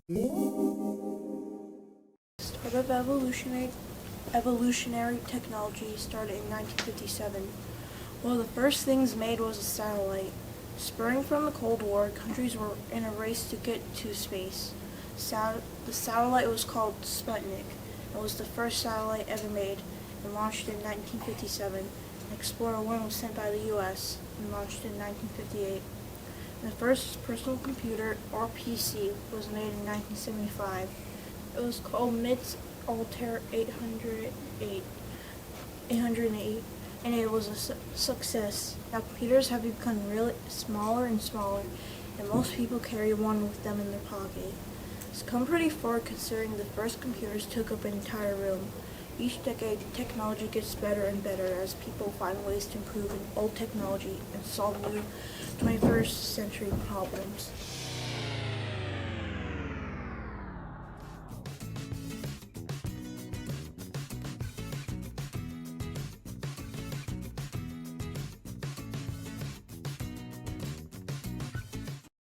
Start of evolutionary technology started in 1957. One of the first things made was a satellite. Spurring from the Cold War, countries were in a race to get to space. The satellite was called Sputnik. It was the first satellite ever made and launched in 1957. Explorer 1 was sent by the U.S. and launched in 1958. The first personal computer, or PC, was made in 1975. It was called MIT's Altair 808, and it was a success. Now computers have become really smaller and smaller, and most people carry one with them in their pocket. It's come pretty far considering the first computers took up an entire room. Each decade, technology gets better and better as people find ways to improve old technology and solve new 21st century problems.